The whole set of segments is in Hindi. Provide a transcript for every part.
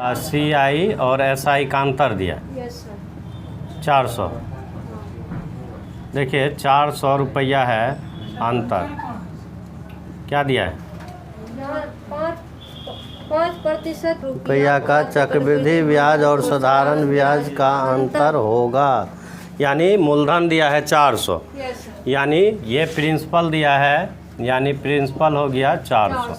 CI और SI का अंतर दिया यस सर। 400। देखिए 400 रुपया है अंतर। क्या दिया है? यहाँ 5% रुपया का चक्रवृद्धि ब्याज और साधारण ब्याज का अंतर होगा। यानी मूलधन दिया है 400, यस सर। यानी ये प्रिंसिपल दिया है, यानी प्रिंसिपल हो गया 400।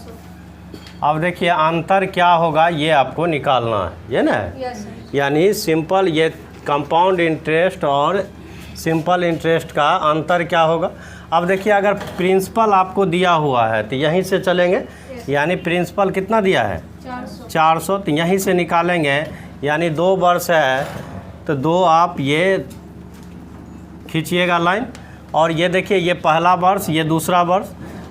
अब देखिए अंतर क्या होगा ये आपको निकालना है, ये ना। Yes sir. यानी सिंपल ये कंपाउंड इंटरेस्ट और सिंपल इंटरेस्ट का अंतर क्या होगा। अब देखिए अगर प्रिंसिपल आपको दिया हुआ है तो यहीं से चलेंगे, यानी प्रिंसिपल कितना दिया है 400, तो यहीं से निकालेंगे। यानी 2 वर्ष है तो 2 आप ये खींचिएगा लाइन, और ये देखिए ये पहला वर्ष, ये दूसरा वर्ष।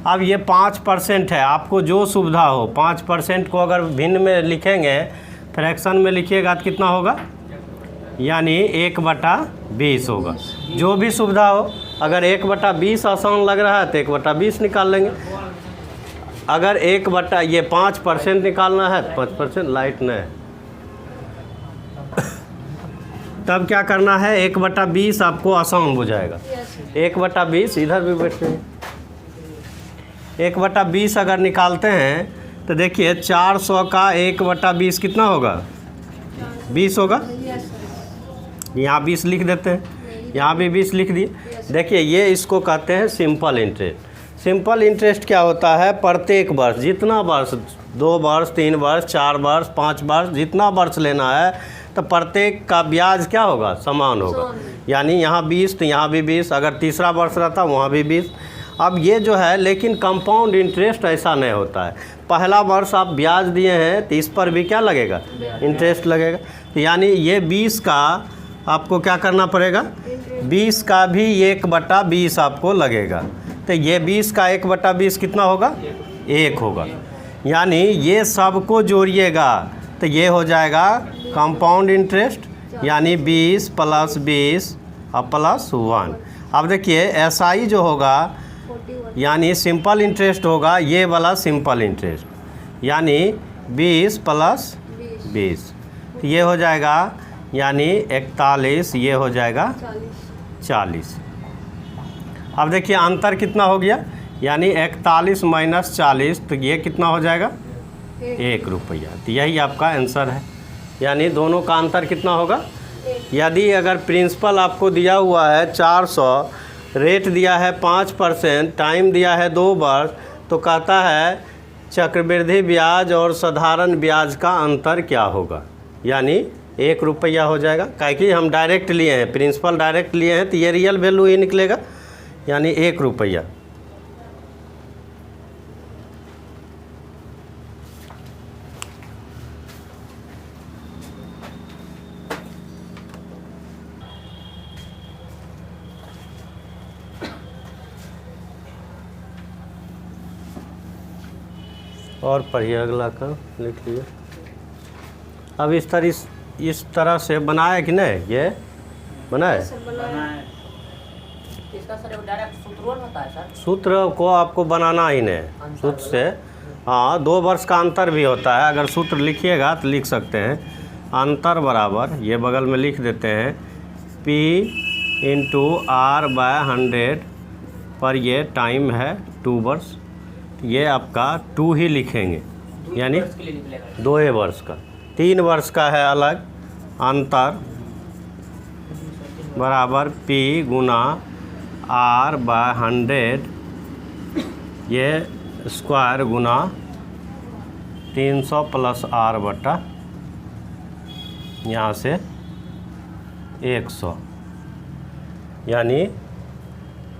अब ये 5% है, आपको जो सुविधा हो। 5% को अगर भिन्न में लिखेंगे, फ्रैक्शन में लिखिएगा तो कितना होगा, यानी 1/20 होगा। जो भी सुविधा हो, अगर 1/20 आसान लग रहा है तो 1/20 निकाल लेंगे। अगर 5% निकालना है तो 5%। लाइट नहीं तब क्या करना है, 1/20 आपको आसान बुझाएगा। 1/20 इधर भी बैठते हैं। 1/20 अगर निकालते हैं तो देखिए 400 का 1/20 कितना होगा, 20 होगा। यहाँ 20 लिख देते हैं, यहाँ भी 20 लिख दिए। देखिए ये इसको कहते हैं सिंपल इंटरेस्ट। सिंपल इंटरेस्ट क्या होता है, प्रत्येक वर्ष, जितना वर्ष, 2 वर्ष, 3 वर्ष, 4 वर्ष, 5 वर्ष, जितना वर्ष लेना है तो प्रत्येक का ब्याज क्या होगा, समान होगा। यानी यहाँ 20 तो यहाँ भी 20, अगर तीसरा वर्ष रहता वहाँ भी 20। अब ये जो है, लेकिन कंपाउंड इंटरेस्ट ऐसा नहीं होता है। पहला वर्ष आप ब्याज दिए हैं तो इस पर भी क्या लगेगा, इंटरेस्ट लगेगा। तो यानी ये 20 का आपको क्या करना पड़ेगा, 20 का भी 1/20 आपको लगेगा। तो ये 20 का 1/20 कितना होगा, 1 होगा। यानी ये सबको जोड़िएगा तो ये हो जाएगा कंपाउंड इंटरेस्ट, यानी 20 + 20 और +1। अब देखिए SI जो होगा, यानी सिंपल इंटरेस्ट होगा, ये वाला सिंपल इंटरेस्ट, यानी 20 + 20, तो ये हो जाएगा यानी 41, ये हो जाएगा 40। अब देखिए अंतर कितना हो गया, यानी 41 - 40, तो ये कितना हो जाएगा, 1 रुपया। तो यही आपका आंसर है। यानी दोनों का अंतर कितना होगा। यदि अगर प्रिंसिपल आपको दिया हुआ है 400, रेट दिया है 5%, टाइम दिया है 2 वर्ष, तो कहता है चक्रवृद्धि ब्याज और साधारण ब्याज का अंतर क्या होगा, यानी 1 रुपया हो जाएगा। काहे कि हम डायरेक्ट लिए हैं, प्रिंसिपल डायरेक्ट लिए हैं, तो ये रियल वैल्यू ही निकलेगा, यानी 1 रुपया। और पढ़िए अगला का, लिख लीजिए। अब इस तरह से बनाया कि नहीं, ये बनाए। इसका सर डायरेक्ट सूत्र होता है सर, सूत्र को आपको बनाना ही नहीं, सूत्र से। हाँ 2 वर्ष का अंतर भी होता है, अगर सूत्र लिखिएगा तो लिख सकते हैं। अंतर बराबर, ये बगल में लिख देते हैं, P × R/100 पर ये टाइम है 2 वर्ष, ये आपका 2 ही लिखेंगे, यानी 2 वर्ष का। 3 वर्ष का है अलग। अंतर बराबर P × R/100, ये स्क्वायर गुना 300 + R/, यहाँ से 100, यानी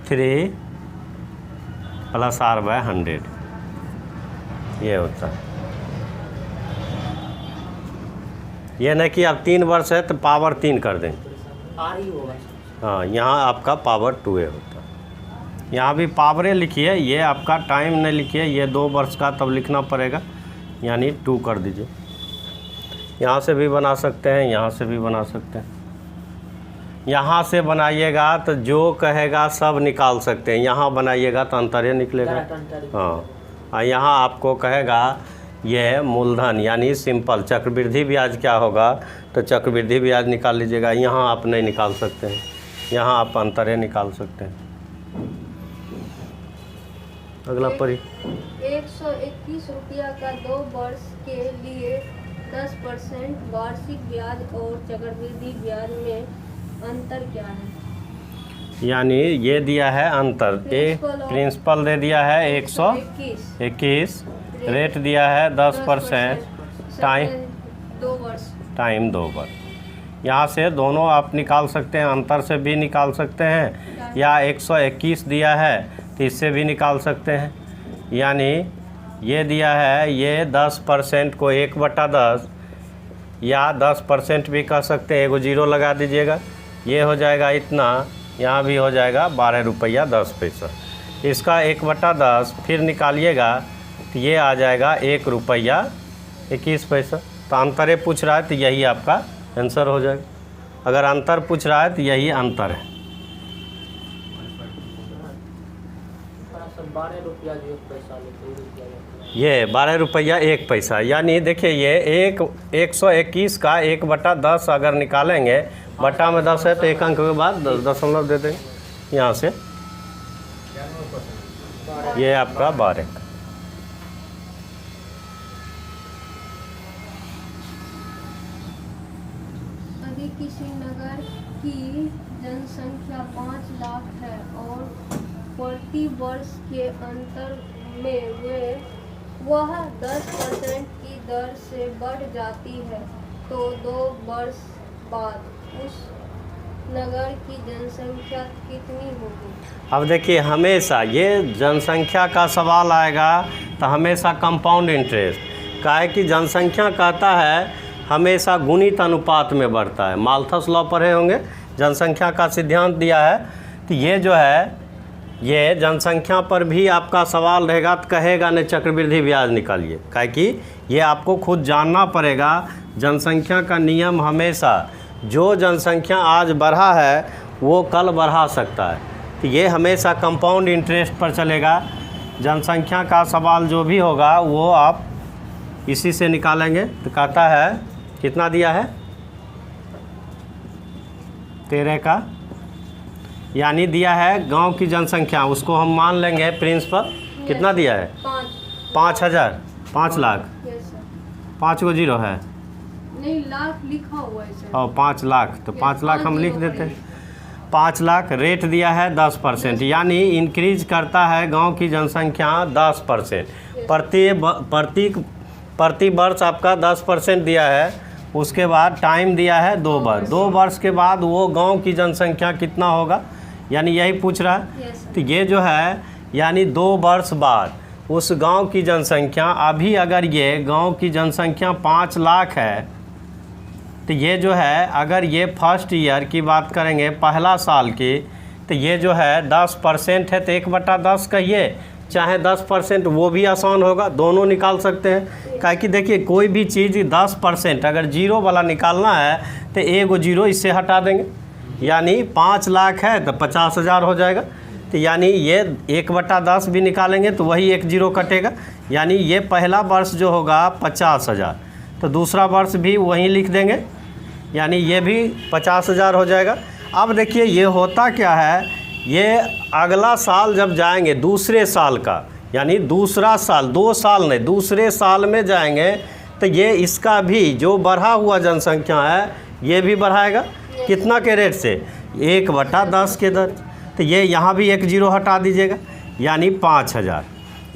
3 + R/100, ये होता है। ये नहीं कि आप 3 वर्ष है तो पावर 3 कर दें, R ही होगा। हाँ यहाँ आपका पावर 2a होता है। यहाँ भी पावरें लिखिए, ये आपका टाइम नहीं लिखिए, ये 2 वर्ष का तब लिखना पड़ेगा, यानी 2 कर दीजिए। यहाँ से भी बना सकते हैं, यहाँ से भी बना सकते हैं। यहाँ से बनाइएगा तो जो कहेगा सब निकाल सकते हैं, यहाँ बनाइएगा तो अंतर ही निकलेगा। हाँ यहाँ आपको कहेगा ये है मूलधन यानी सिंपल। चक्रवृद्धि ब्याज क्या होगा, तो चक्रवृद्धि ब्याज निकाल लीजिएगा। यहाँ आप नहीं निकाल सकते हैं, यहाँ आप अंतरे निकाल सकते हैं। अगला पढ़िए। 121 रुपया का 2 वर्ष के लिए 10% वार्षिक ब्याज और चक्रवृद्धि ब्याज में अंतर क्या है? यानी ये दिया है अंतर, प्रिंसिपल दे दिया है 121, रेट दिया है 10%, टाइम 2 वर्ष। यहाँ से दोनों आप निकाल सकते हैं, अंतर से भी निकाल सकते हैं, या 121 दिया है तो इससे भी निकाल सकते हैं। यानी ये दिया है, ये 10% को 1/10 या 10% भी कह सकते हैं, एगो 0 लगा दीजिएगा, ये हो जाएगा इतना, यहाँ भी हो जाएगा 12 रुपया 10 पैसा। इसका 1/10 फिर निकालिएगा तो ये आ जाएगा 1 रुपया 21 पैसा। तो अंतरे पूछ रहा है तो यही आपका आंसर हो जाएगा। अगर अंतर पूछ रहा है तो यही अंतर है। 12 रुपया जो 1 पैसा लेते ये 12 रुपया 1 पैसा, यानी देखिए ये 121 का 1/10 अगर निकालेंगे, बटा में 10 है तो 1 अंक के बाद दशमलव दे देंगे यहाँ से, ये आपका 12। यदि किसी नगर की जनसंख्या 5 लाख है और प्रति वर्ष के अंतर में वह 10% की दर से बढ़ जाती है, तो 2 वर्ष बाद उस नगर की जनसंख्या कितनी होगी? अब देखिए हमेशा ये जनसंख्या का सवाल आएगा तो हमेशा कंपाउंड इंटरेस्ट का है कि जनसंख्या कहता है हमेशा गुणित अनुपात में बढ़ता है। माल्थस लॉ पढ़े होंगे, जनसंख्या का सिद्धांत दिया है। तो ये जो है ये जनसंख्या पर भी आपका सवाल रहेगा तो कहेगा नहीं चक्रवृद्धि ब्याज निकालिए, काहे कि ये आपको खुद जानना पड़ेगा। जनसंख्या का नियम हमेशा जो जनसंख्या आज बढ़ा है वो कल बढ़ा सकता है, तो ये हमेशा कंपाउंड इंटरेस्ट पर चलेगा। जनसंख्या का सवाल जो भी होगा वो आप इसी से निकालेंगे। तो कहता है कितना दिया है 13 का, यानी दिया है गांव की जनसंख्या, उसको हम मान लेंगे प्रिंसिपल कितना दिया है 5,000, 5 लाख, 5 को 0 है नहीं, लाख लिखा हुआ है सर। और 5 लाख, तो 5 लाख हम लिख देते हैं। 5 लाख रेट दिया है 10%, यानी इंक्रीज करता है गांव की जनसंख्या 10%। प्रति वर्ष आपका 10% दिया है। उसके बाद टाइम दिया है 2 वर्ष। 2 वर्ष के बाद वो गांव की जनसंख्या कितना होगा, यानी यही पूछ रहा है। तो ये जो है यानी 2 वर्ष बाद उस गांव की जनसंख्या, अभी अगर ये गांव की जनसंख्या 5 लाख है तो ये जो है अगर ये फर्स्ट ईयर की बात करेंगे, पहला साल की, तो ये जो है 10% है तो 1/10 कहिए, चाहे 10% वो भी आसान होगा, दोनों निकाल सकते हैं। काहे कि देखिए कोई भी चीज़ 10% अगर 0 वाला निकालना है तो एगो 0 इससे हटा देंगे, यानी 5 लाख है तो 50,000 हो जाएगा। तो यानी ये 1/10 भी निकालेंगे तो वही 1 0 कटेगा, यानी ये पहला वर्ष जो होगा 50,000, तो दूसरा वर्ष भी वहीं लिख देंगे, यानी ये भी 50,000 हो जाएगा। अब देखिए ये होता क्या है, ये अगला साल जब जाएंगे दूसरे साल का, यानी दूसरा साल, 2 साल नहीं, दूसरे साल में जाएंगे तो ये इसका भी जो बढ़ा हुआ जनसंख्या है ये भी बढ़ाएगा। कितना के रेट से 1/10 के दर। तो ये यहाँ भी 1 0 हटा दीजिएगा, यानी 5,000।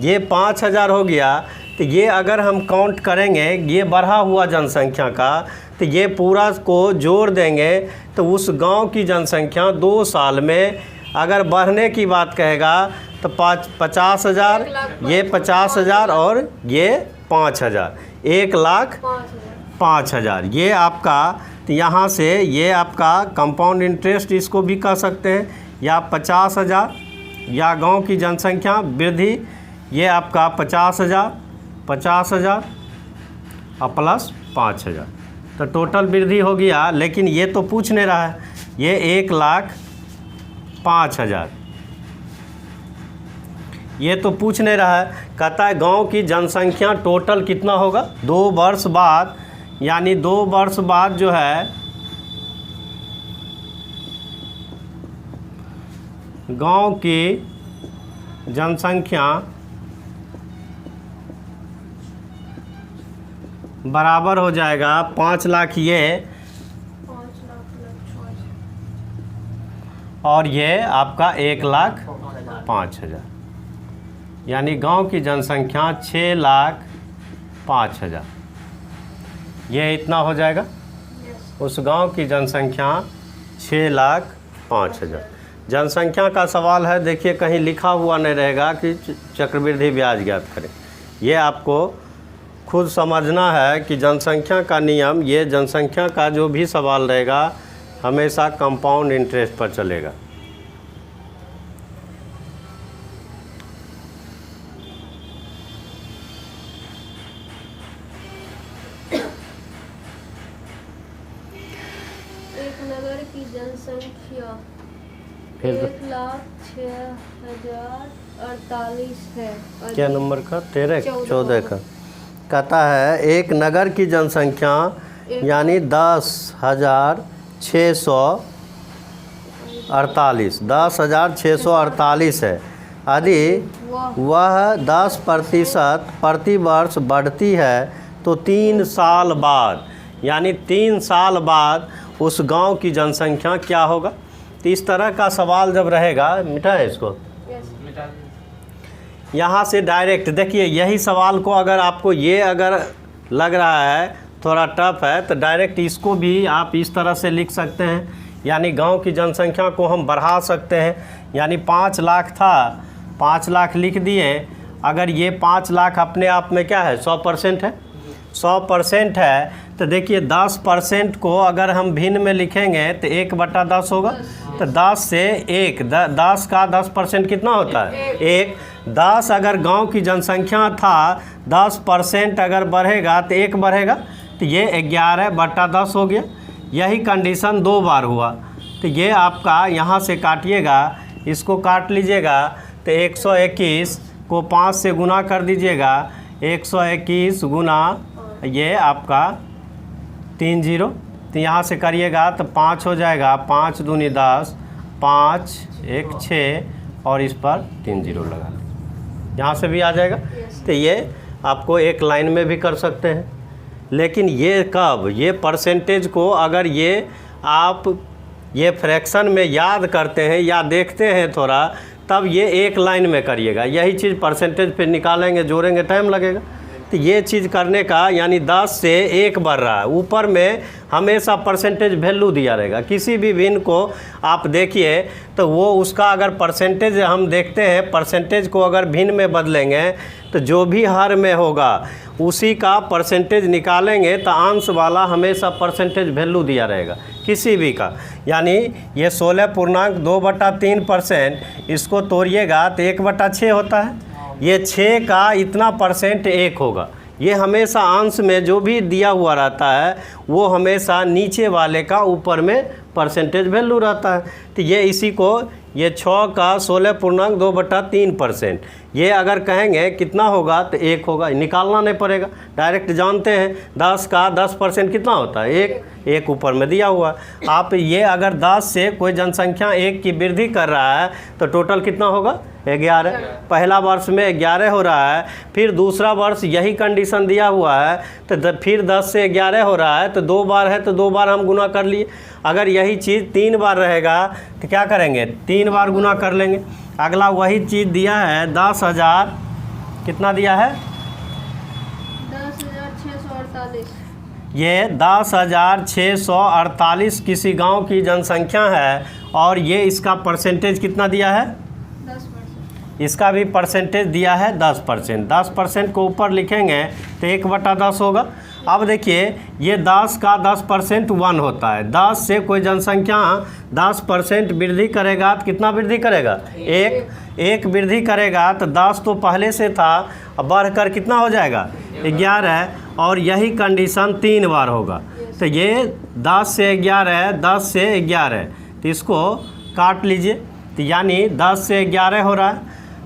ये 5,000 हो गया। तो ये अगर हम काउंट करेंगे ये बढ़ा हुआ जनसंख्या का, तो ये पूरा को जोड़ देंगे तो उस गांव की जनसंख्या 2 साल में अगर बढ़ने की बात कहेगा तो 50,000, ये 50,000 और ये 5,000, 1,05,000 ये आपका। तो यहाँ से ये आपका कंपाउंड इंटरेस्ट इसको भी कह सकते हैं, या 50,000 या गांव की जनसंख्या वृद्धि, ये आपका 50,000 और प्लस 5,000, तो टोटल वृद्धि हो गया। लेकिन ये तो पूछ नहीं रहा है, ये 1,05,000, ये तो पूछ नहीं रहा है, कहता है गांव की जनसंख्या टोटल कितना होगा 2 वर्ष बाद, यानी 2 वर्ष बाद जो है गांव की जनसंख्या बराबर हो जाएगा 5 लाख ये 5 लाख और ये आपका 1,05,000, यानी गांव की जनसंख्या 6,05,000, ये इतना हो जाएगा। उस गांव की जनसंख्या 6,05,000। जनसंख्या का सवाल है, देखिए कहीं लिखा हुआ नहीं रहेगा कि चक्रवृद्धि ब्याज ज्ञात करें। ये आपको खुद समझना है कि जनसंख्या का नियम, ये जनसंख्या का जो भी सवाल रहेगा हमेशा कंपाउंड इंटरेस्ट पर चलेगा। एक नगर की जनसंख्या फिर 1,06,048 है। क्या नंबर का 14 का कहता है एक नगर की जनसंख्या यानी 10,648 है। यदि वह 10% प्रति वर्ष बढ़ती है तो 3 साल बाद, यानी 3 साल बाद उस गांव की जनसंख्या क्या होगा। तो इस तरह का सवाल जब रहेगा, मिटा है इसको, यहाँ से डायरेक्ट देखिए, यही सवाल को अगर आपको ये अगर लग रहा है थोड़ा टफ है तो डायरेक्ट इसको भी आप इस तरह से लिख सकते हैं, यानी गांव की जनसंख्या को हम बढ़ा सकते हैं। यानी 5 लाख था, 5 लाख लिख दिए। अगर ये 5 लाख अपने आप में क्या है 100% है, 100% है, तो देखिए 10% को अगर हम भिन्न में लिखेंगे तो 1/10 होगा। तो 10 से 1, 10 का 10% कितना होता है 1। 10 अगर गांव की जनसंख्या था, 10% अगर बढ़ेगा तो 1 बढ़ेगा, तो ये 11/10 हो गया। यही कंडीशन 2 बार हुआ। तो ये आपका यहाँ से काटिएगा, इसको काट लीजिएगा, तो 121 को 5 से गुना कर दीजिएगा, 121 गुना ये आपका 30, तो यहाँ से करिएगा तो 5 हो जाएगा, 5 दूनी 10, 5 1 6 और इस पर 3 0 लगा, यहाँ से भी आ जाएगा। तो ये आपको एक लाइन में भी कर सकते हैं। लेकिन ये कब, ये परसेंटेज को अगर ये आप ये फ्रैक्शन में याद करते हैं या देखते हैं थोड़ा, तब ये एक लाइन में करिएगा। यही चीज़ परसेंटेज पे निकालेंगे, जोड़ेंगे, टाइम लगेगा। तो ये चीज़ करने का, यानी 10 से 1 बढ़ रहा है, ऊपर में हमेशा परसेंटेज वैल्यू दिया रहेगा। किसी भी भिन्न को आप देखिए तो वो उसका अगर परसेंटेज हम देखते हैं, परसेंटेज को अगर भिन्न में बदलेंगे तो जो भी हर में होगा उसी का परसेंटेज निकालेंगे, तो अंश वाला हमेशा परसेंटेज वैल्यू दिया रहेगा किसी भी का। यानी ये 16.2/3%, इसको तोड़िएगा तो 1/6 होता है। ये 6 का इतना % 1 होगा। ये हमेशा अंश में जो भी दिया हुआ रहता है वो हमेशा नीचे वाले का ऊपर में परसेंटेज वैल्यू रहता है। तो ये इसी को, ये 6 का 16.2/3%, ये अगर कहेंगे कितना होगा तो 1 होगा। निकालना नहीं पड़ेगा, डायरेक्ट जानते हैं 10 का 10% कितना होता है 1 ऊपर में दिया हुआ। आप ये अगर 10 से कोई जनसंख्या 1 की वृद्धि कर रहा है तो टोटल कितना होगा 11। पहला वर्ष में 11 हो रहा है, फिर दूसरा वर्ष यही कंडीशन दिया हुआ है तो फिर 10 से 11 हो रहा है, तो 2 बार है तो 2 बार हम गुना कर लिए। अगर यही चीज़ 3 बार रहेगा तो क्या करेंगे 3 बार गुना कर लेंगे। अगला वही चीज़ दिया है 10,000, कितना दिया है 10,648। ये 10,648 किसी गांव की जनसंख्या है और ये इसका परसेंटेज कितना दिया है 10%। इसका भी परसेंटेज दिया है 10%। 10% को ऊपर लिखेंगे तो 1/10 होगा। अब देखिए ये 10 का 10% 1 होता है। 10 से कोई जनसंख्या 10% वृद्धि करेगा तो कितना वृद्धि करेगा 1 वृद्धि करेगा, तो 10 तो पहले से था, अब बढ़कर कितना हो जाएगा 11, और यही कंडीशन 3 बार होगा। तो ये 10 से 11, 10 से 11, तो इसको काट लीजिए, तो यानी 10 से 11 हो रहा है।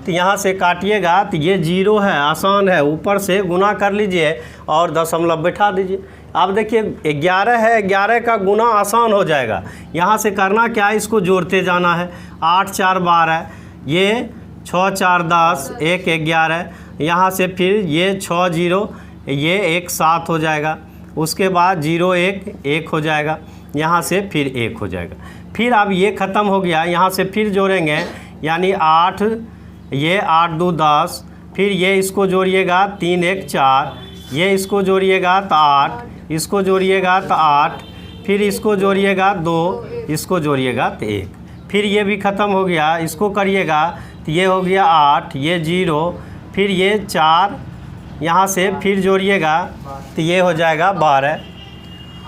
तो यहाँ से काटिएगा तो ये 0 है, आसान है, ऊपर से गुना कर लीजिए और दशमलव बैठा दीजिए। अब देखिए 11 है, 11 का गुना आसान हो जाएगा। यहाँ से करना क्या है, इसको जोड़ते जाना है। 8 4 12, ये 6 4 10, 1 11, यहाँ से फिर ये 6 0, ये 1 7 हो जाएगा। उसके बाद 0 1 1 हो जाएगा, यहाँ से फिर 1 हो जाएगा। फिर अब ये ख़त्म हो गया, यहाँ से फिर जोड़ेंगे, यानी 8, ये 8 2 10, फिर ये इसको जोड़िएगा 3 1 4, ये इसको जोड़िएगा तो 8, इसको जोड़िएगा तो 8, फिर इसको जोड़िएगा 2, इसको जोड़िएगा तो 1, फिर ये भी ख़त्म हो गया। इसको करिएगा तो ये हो गया 8, ये 0, फिर ये 4, यहाँ से फिर जोड़िएगा तो ये हो जाएगा 12,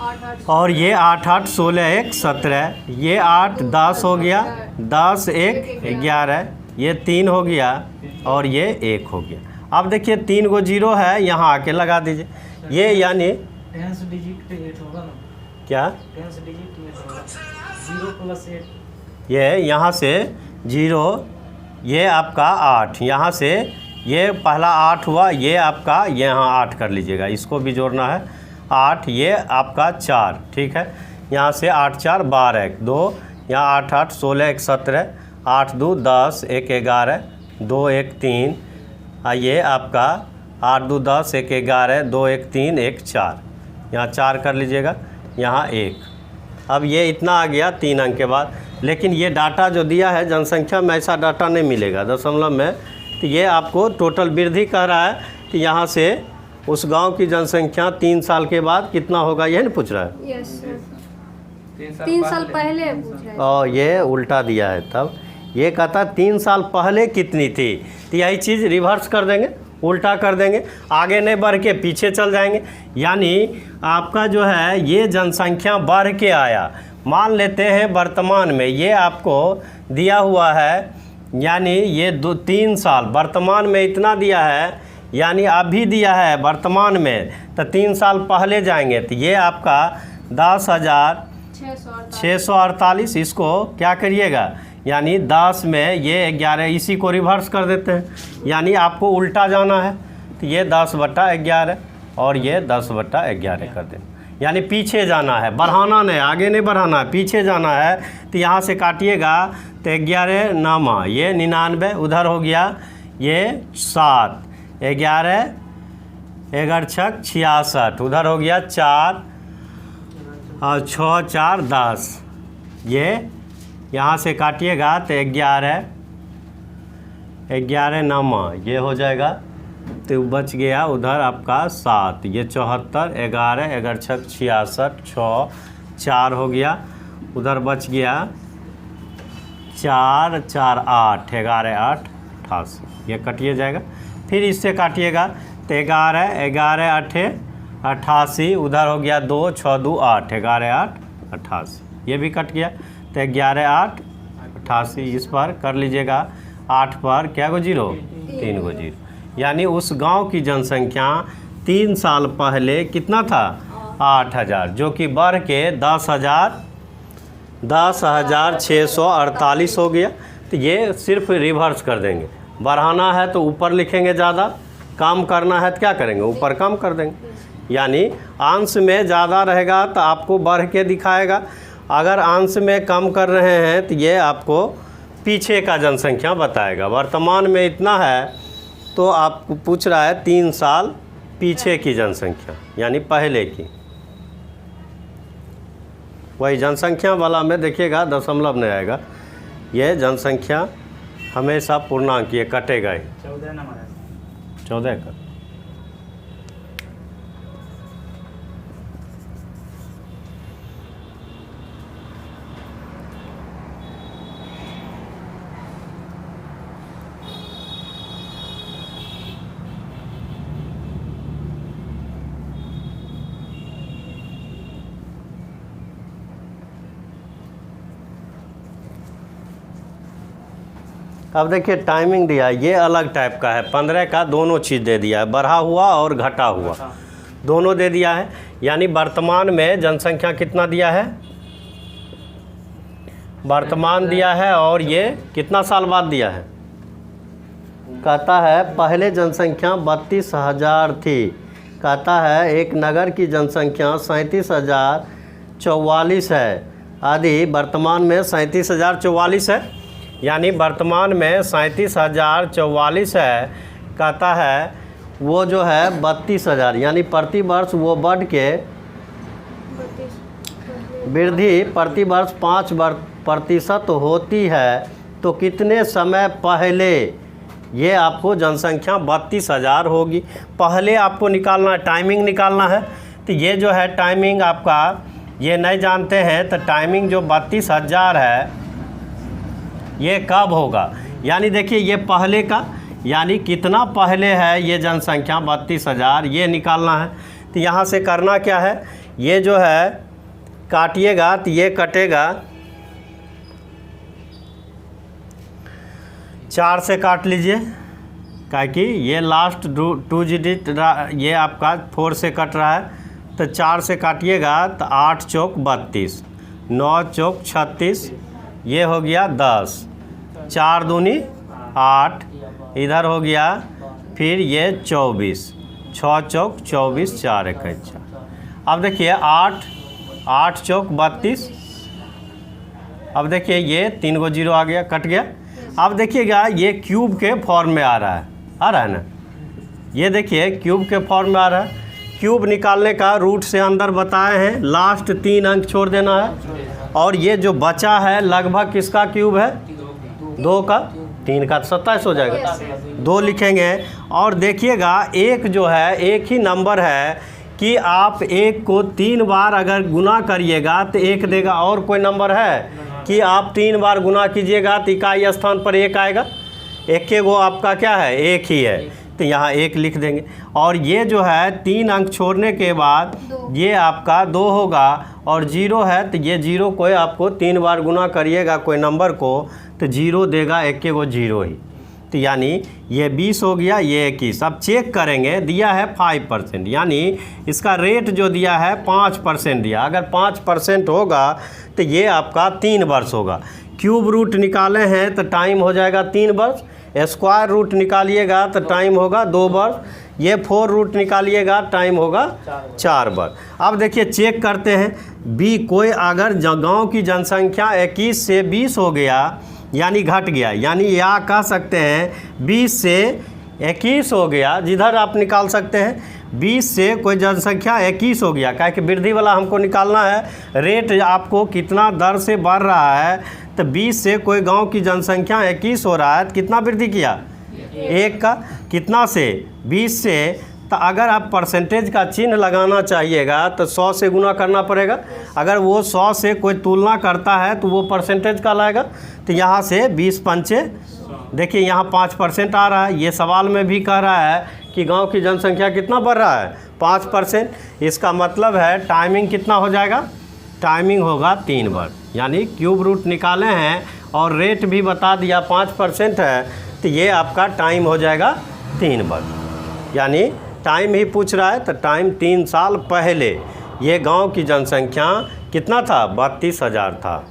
8 और ये 8 8 16 1 17, ये 8 10 हो गया, 10 1 11, ये 3 हो गया और ये 1 हो गया। अब देखिए 3 को 0 है, यहाँ आके लगा दीजिए। ये यानी 10 डिजिट 8 होगा ना, क्या 10 डिजिट 8 होगा, 0 + 8, ये यहाँ से 0, ये आपका 8, यहाँ से ये पहला 8 हुआ, ये आपका यहाँ 8 कर लीजिएगा, इसको भी जोड़ना है 8, ये आपका 4, ठीक है। यहाँ से 8 4 12 2, यहाँ 8 8 16 1 17, 8 2 10 1 11, 2 1 3, ये आपका 8 2 10 1 11, 2 1 3 1 4, यहाँ 4 कर लीजिएगा, यहाँ 1। अब ये इतना आ गया 3 अंक के बाद। लेकिन ये डाटा जो दिया है जनसंख्या में, ऐसा डाटा नहीं मिलेगा दशमलव में। तो ये आपको टोटल वृद्धि कह रहा है कि यहाँ से उस गांव की जनसंख्या 3 साल के बाद कितना होगा, यही ना पूछ रहा है। यस सर, 3 साल पहले पूछ रहे हैं। और ये उल्टा दिया है, तब ये कहता 3 साल पहले कितनी थी, तो यही चीज़ रिवर्स कर देंगे, उल्टा कर देंगे, आगे नहीं बढ़ के पीछे चल जाएंगे। यानी आपका जो है ये जनसंख्या बढ़ के आया। मान लेते हैं वर्तमान में ये आपको दिया हुआ है, यानी ये 3 साल वर्तमान में इतना दिया है, यानी अभी दिया है वर्तमान में, तो 3 साल पहले जाएंगे तो ये आपका 10,648। इसको क्या करिएगा, यानी 10 में ये 11, इसी को रिवर्स कर देते हैं, यानी आपको उल्टा जाना है तो ये 10/11 और ये 10/11 कर देना, यानी पीछे जाना है, बढ़ाना नहीं, आगे नहीं बढ़ाना है, पीछे जाना है। तो यहाँ से काटिएगा तो 11 9, ये 99, उधर हो गया ये 7, 11 11 6 66, उधर हो गया 4 और 6 4 10, ये यहाँ से काटिएगा तो 11 11 9, ये हो जाएगा, तो बच गया उधर आपका 7, ये 74, 11 11 6 66, 6 4 हो गया, उधर बच गया 4 4 8, 11 8 88, ये कटिए जाएगा। फिर इससे काटिएगा तो 11 11 8 88, उधर हो गया 2 6 2 8, 11 8 88, ये भी कट गया। तो 11 8 88, इस पर कर लीजिएगा, 8 पर क्या गो 0, 3 गो 0, यानी उस गांव की जनसंख्या 3 साल पहले कितना था, 8000, जो कि बढ़ के 10,648 हो गया। तो ये सिर्फ रिवर्स कर देंगे, बढ़ाना है तो ऊपर लिखेंगे ज़्यादा, कम करना है तो क्या करेंगे, ऊपर कम कर देंगे। यानी अंश में ज़्यादा रहेगा तो आपको बढ़ के दिखाएगा, अगर अंश में कम कर रहे हैं तो ये आपको पीछे का जनसंख्या बताएगा। वर्तमान में इतना है तो आपको पूछ रहा है 3 साल पीछे की जनसंख्या, यानी पहले की। वही जनसंख्या वाला में देखिएगा दशमलव नहीं आएगा, ये जनसंख्या हमेशा पूर्णांक, ये कटेगा ही 14 नंबर है, 14 का। अब देखिए टाइमिंग दिया है, ये अलग टाइप का है, 15 का दोनों चीज़ दे दिया है, बढ़ा हुआ और घटा हुआ दोनों दे दिया है। यानी वर्तमान में जनसंख्या कितना दिया है, वर्तमान दिया है, और ये कितना साल बाद दिया है, कहता है पहले जनसंख्या 32,000 थी। कहता है एक नगर की जनसंख्या 37,044 है आदि वर्तमान में 37,044 है, यानी वर्तमान में 37,044 है। कहता है वो जो है 32,000 यानी प्रति वर्ष वो बढ़ के वृद्धि प्रति वर्ष 5% होती है। तो कितने समय पहले ये आपको जनसंख्या 32,000 होगी। पहले आपको निकालना है, टाइमिंग निकालना है। तो ये जो है टाइमिंग आपका ये नहीं जानते हैं, तो टाइमिंग जो 32,000 है ये कब होगा, यानी देखिए ये पहले का, यानी कितना पहले है ये जनसंख्या 32,000 ये निकालना है। तो यहाँ से करना क्या है, ये जो है काटिएगा तो ये कटेगा 4 से काट लीजिए, क्या कि ये लास्ट 2 डिजिट ये आपका 4 से कट रहा है। तो 4 से काटिएगा तो 8 चौक 32, 9 चौक 36, ये हो गया 10, 4 दूनी 8, इधर हो गया फिर ये 24, 6 चौक 24, 4 1 4। अब देखिए 8 चौक 32। अब देखिए ये 3 गो 0 आ गया, कट गया। अब देखिएगा ये क्यूब के फॉर्म में आ रहा है ना, ये देखिए क्यूब के फॉर्म में आ रहा है। क्यूब निकालने का रूट से अंदर बताए हैं, लास्ट 3 अंक छोड़ देना है। और ये जो बचा है लगभग किसका क्यूब है, 2 का, 3 का 27 हो जाएगा, 2 लिखेंगे। और देखिएगा एक जो है एक ही नंबर है कि आप 1 को 3 बार अगर गुना करिएगा तो 1 देगा। और कोई नंबर है कि आप 3 बार गुना कीजिएगा तो इकाई स्थान पर 1 आएगा। एक के गो आपका क्या है, 1 ही है, तो यहाँ 1 लिख देंगे। और ये जो है 3 अंक छोड़ने के बाद ये आपका 2 होगा और 0 है, तो ये 0 को आपको 3 बार गुना करिएगा कोई नंबर को तो 0 देगा, एक के गो 0 ही। तो यानी ये 20 हो गया, ये 21। अब चेक करेंगे, दिया है 5%, यानी इसका रेट जो दिया है 5% दिया। अगर 5% होगा तो ये आपका 3 वर्ष होगा। क्यूब रूट निकाले हैं तो टाइम हो जाएगा 3 वर्ष। स्क्वायर रूट निकालिएगा तो टाइम होगा 2 वर्ष। ये 4 रूट निकालिएगा टाइम होगा 4 वर्ष। अब देखिए चेक करते हैं, कोई अगर गांव की जनसंख्या 21 से 20 हो गया यानी घट गया, यानी या कह सकते हैं 20 से 21 हो गया, जिधर आप निकाल सकते हैं 20 से कोई जनसंख्या 21 हो गया, क्या कि वृद्धि वाला हमको निकालना है। रेट आपको कितना दर से बढ़ रहा है, तो 20 से कोई गांव की जनसंख्या 21 हो रहा है तो कितना वृद्धि किया, 1 का। कितना से, 20 से। तो अगर आप परसेंटेज का चिन्ह लगाना चाहिएगा तो 100 से गुना करना पड़ेगा। अगर वो 100 से कोई तुलना करता है तो वो परसेंटेज कहलाएगा। तो यहाँ से 20 पंचे, देखिए यहाँ 5% आ रहा है। ये सवाल में भी कह रहा है कि गांव की जनसंख्या कितना बढ़ रहा है, 5%। इसका मतलब है टाइमिंग कितना हो जाएगा, टाइमिंग होगा 3 वर्ष। यानी क्यूब रूट निकाले हैं और रेट भी बता दिया 5% है, तो ये आपका टाइम हो जाएगा 3 वर्ष। यानी टाइम ही पूछ रहा है तो टाइम 3 साल पहले ये गांव की जनसंख्या कितना था, 32,000 था।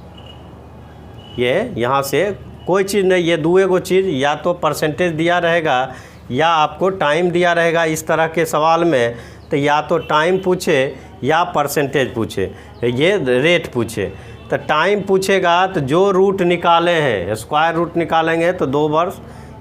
ये यहाँ से कोई चीज़ नहीं, ये दुए को चीज़ या तो परसेंटेज दिया रहेगा या आपको टाइम दिया रहेगा इस तरह के सवाल में। तो या तो टाइम पूछे या परसेंटेज पूछे, ये रेट पूछे। तो टाइम पूछेगा तो जो रूट निकाले हैं, स्क्वायर रूट निकालेंगे तो 2 वर्ष,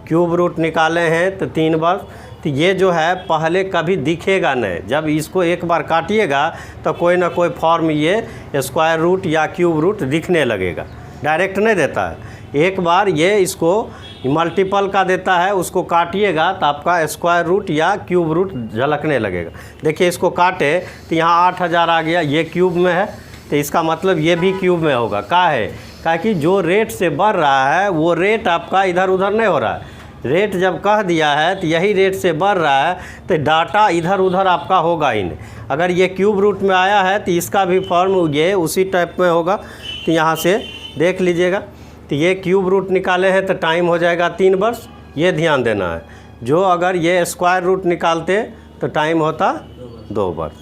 क्यूब रूट निकाले हैं तो 3 वर्ष। तो ये जो है पहले कभी दिखेगा नहीं, जब इसको एक बार काटिएगा तो कोई ना कोई फॉर्म ये स्क्वायर रूट या क्यूब रूट दिखने लगेगा, डायरेक्ट नहीं देता है। एक बार ये इसको मल्टीपल का देता है, उसको काटिएगा तो आपका स्क्वायर रूट या क्यूब रूट झलकने लगेगा। देखिए इसको काटे तो यहाँ 8,000 आ गया, ये क्यूब में है, तो इसका मतलब ये भी क्यूब में होगा। क्या है, क्या कि जो रेट से बढ़ रहा है वो रेट आपका इधर उधर नहीं हो रहा है। रेट जब कह दिया है तो यही रेट से बढ़ रहा है, तो डाटा इधर उधर आपका होगा ही नहीं। अगर ये क्यूब रूट में आया है तो इसका भी फॉर्म ये उसी टाइप में होगा। तो यहाँ से देख लीजिएगा, तो ये क्यूब रूट निकाले हैं तो टाइम हो जाएगा 3 वर्ष, ये ध्यान देना है। जो अगर ये स्क्वायर रूट निकालते तो टाइम होता 2 वर्ष।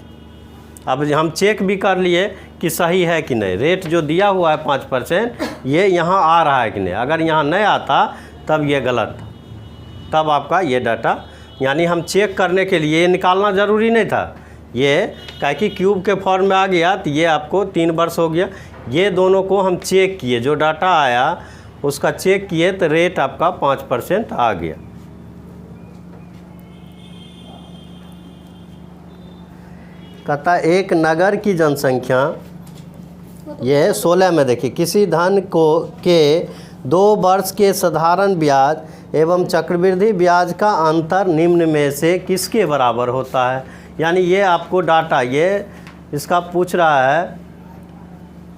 अब हम चेक भी कर लिए कि सही है कि नहीं, रेट जो दिया हुआ है 5% ये यहाँ आ रहा है कि नहीं। अगर यहाँ नहीं आता तब ये गलत था। तब आपका ये डाटा, यानी हम चेक करने के लिए निकालना ज़रूरी नहीं था, ये क्या कि क्यूब के फॉर्म में आ गया तो ये आपको 3 वर्ष हो गया। ये दोनों को हम चेक किए, जो डाटा आया उसका चेक किए तो रेट आपका 5% आ गया। कहता है एक नगर की जनसंख्या, ये 16 में देखिए, किसी धन को के 2 वर्ष के साधारण ब्याज एवं चक्रवृद्धि ब्याज का अंतर निम्न में से किसके बराबर होता है। यानी ये आपको डाटा ये इसका पूछ रहा है।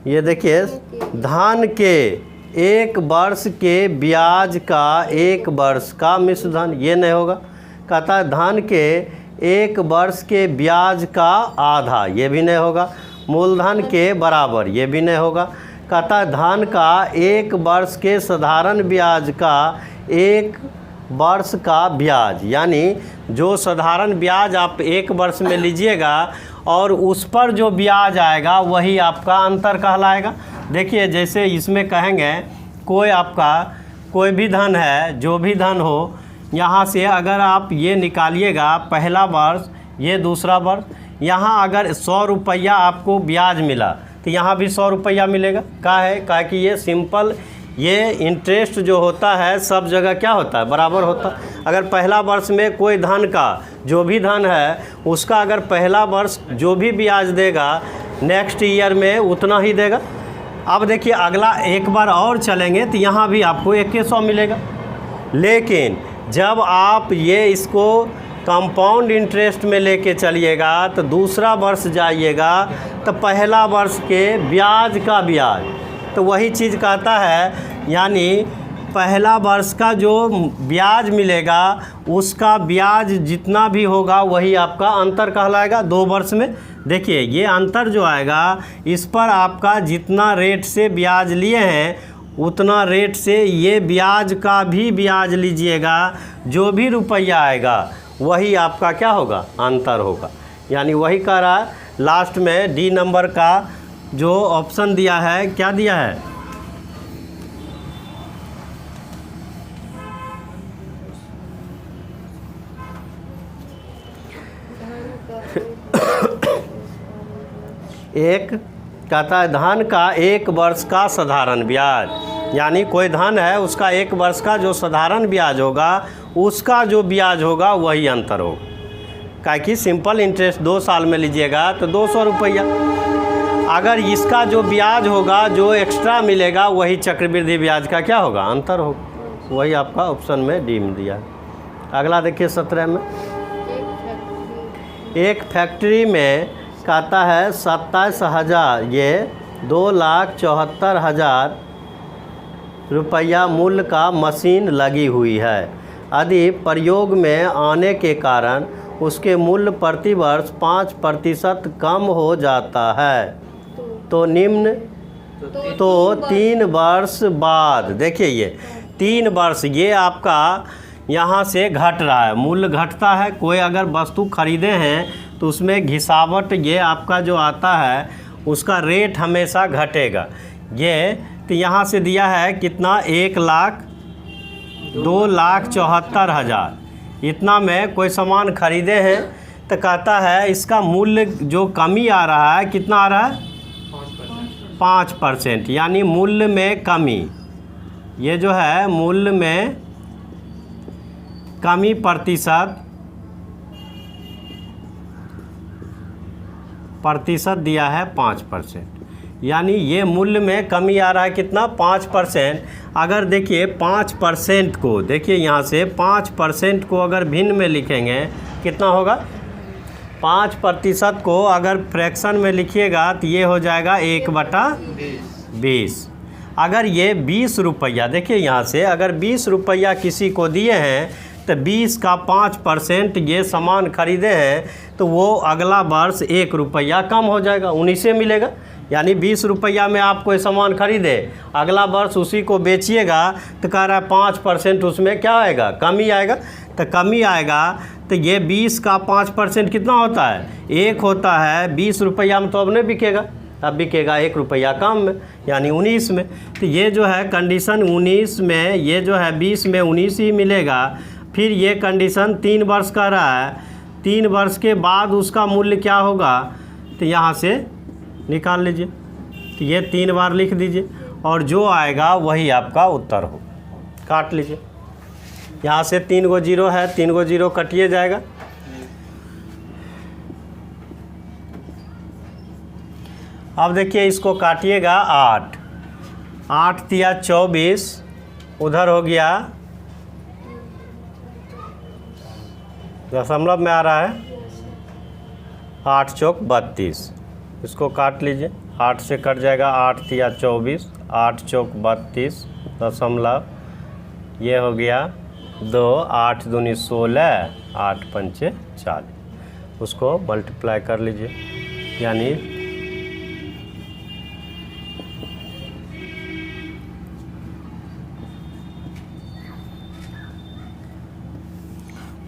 ये देखिए धन के 1 वर्ष के ब्याज का 1 वर्ष का मिश्र धन, ये नहीं होगा। कहता है धन के 1 वर्ष के ब्याज का आधा, ये भी नहीं होगा। मूलधन के बराबर, ये भी नहीं होगा। कहता है धन का 1 वर्ष के साधारण ब्याज का 1 वर्ष का ब्याज, यानी जो साधारण ब्याज आप 1 वर्ष में लीजिएगा और उस पर जो ब्याज आएगा वही आपका अंतर कहलाएगा। देखिए जैसे इसमें कहेंगे कोई आपका कोई भी धन है, जो भी धन हो, यहाँ से अगर आप ये निकालिएगा पहला वर्ष, ये दूसरा वर्ष, यहाँ अगर 100 रुपया आपको ब्याज मिला तो यहाँ भी 100 रुपया मिलेगा। का कि ये सिंपल, ये इंटरेस्ट जो होता है सब जगह क्या होता है, बराबर होता है। अगर पहला वर्ष में कोई धन का, जो भी धन है उसका अगर पहला वर्ष जो भी ब्याज देगा नेक्स्ट ईयर में उतना ही देगा। अब देखिए अगला एक बार और चलेंगे तो यहाँ भी आपको 100 मिलेगा। लेकिन जब आप ये इसको कंपाउंड इंटरेस्ट में लेके चलिएगा तो दूसरा वर्ष जाइएगा तो पहला वर्ष के ब्याज का ब्याज, तो वही चीज़ कहता है, यानी पहला वर्ष का जो ब्याज मिलेगा उसका ब्याज जितना भी होगा वही आपका अंतर कहलाएगा 2 वर्ष में। देखिए ये अंतर जो आएगा इस पर आपका जितना रेट से ब्याज लिए हैं उतना रेट से ये ब्याज का भी ब्याज लीजिएगा, जो भी रुपया आएगा वही आपका क्या होगा, अंतर होगा। यानी वही कह रहा है लास्ट में डी नंबर का जो ऑप्शन दिया है, क्या दिया है, एक कहता है धन का 1 वर्ष का साधारण ब्याज, यानी कोई धन है उसका 1 वर्ष का जो साधारण ब्याज होगा उसका जो ब्याज होगा वही अंतर होगा। क्या कि सिंपल इंटरेस्ट 2 साल में लीजिएगा तो 200 रुपया, अगर इसका जो ब्याज होगा जो एक्स्ट्रा मिलेगा वही चक्रवृद्धि ब्याज का क्या होगा, अंतर होगा। वही आपका ऑप्शन में डी में दिया है। अगला देखिए 17 में, एक फैक्ट्री में कहता है 27,000, ये 2,74,000 रुपया मूल्य का मशीन लगी हुई है। यदि प्रयोग में आने के कारण उसके मूल्य प्रति वर्ष 5% कम हो जाता है तो निम्न, तो 3 वर्ष बाद, देखिए ये 3 वर्ष ये आपका यहाँ से घट रहा है, मूल्य घटता है। कोई अगर वस्तु खरीदे हैं तो उसमें घिसावट ये आपका जो आता है उसका रेट हमेशा घटेगा। ये तो यहाँ से दिया है कितना, 1,02,74,000, इतना में कोई सामान खरीदे हैं तो कहता है इसका मूल्य जो कमी आ रहा है, कितना आ रहा है, 5%, यानी मूल्य में कमी। ये जो है मूल्य में कमी प्रतिशत दिया है 5%, यानी ये मूल्य में कमी आ रहा है कितना, 5%। अगर देखिए 5% को, देखिए यहाँ से 5% को अगर भिन्न में लिखेंगे कितना होगा, 5% को अगर फ्रैक्शन में लिखिएगा तो ये हो जाएगा 1/20। अगर ये 20 रुपया, देखिए यहाँ से अगर 20 रुपया किसी को दिए हैं तो 20 का 5% ये सामान खरीदे हैं तो वो अगला वर्ष 1 रुपया कम हो जाएगा, उन्हीं से मिलेगा। यानी 20 रुपया में आप कोई सामान खरीदे, अगला वर्ष उसी को बेचिएगा तो कह रहा है 5% उसमें क्या आएगा, कमी आएगा। तो कमी आएगा तो ये 20 का 5% कितना होता है, 1 होता है। 20 रुपया में तो अब नहीं बिकेगा, अब बिकेगा 1 रुपया कम में, यानी 19 में। तो ये जो है कंडीशन 19 में, ये जो है 20 में 19 ही मिलेगा। फिर ये कंडीशन 3 वर्ष का रहा है, 3 वर्ष के बाद उसका मूल्य क्या होगा, तो यहाँ से निकाल लीजिए। तो ये 3 बार लिख दीजिए और जो आएगा वही आपका उत्तर हो। काट लीजिए, यहाँ से 3 गो 0 है, 3 गो 0 कटिए जाएगा। अब देखिए इसको काटिएगा 8, 8 तिया 24, उधर हो गया दशमलव में आ रहा है 8 चौक 32, इसको काट लीजिए। 8 से कट जाएगा, 8 तिया 24, 8 चौक 32 दशमलव, ये हो गया 2, 8 दूनी 16, 8 पंचे 40, उसको मल्टीप्लाई कर लीजिए, यानी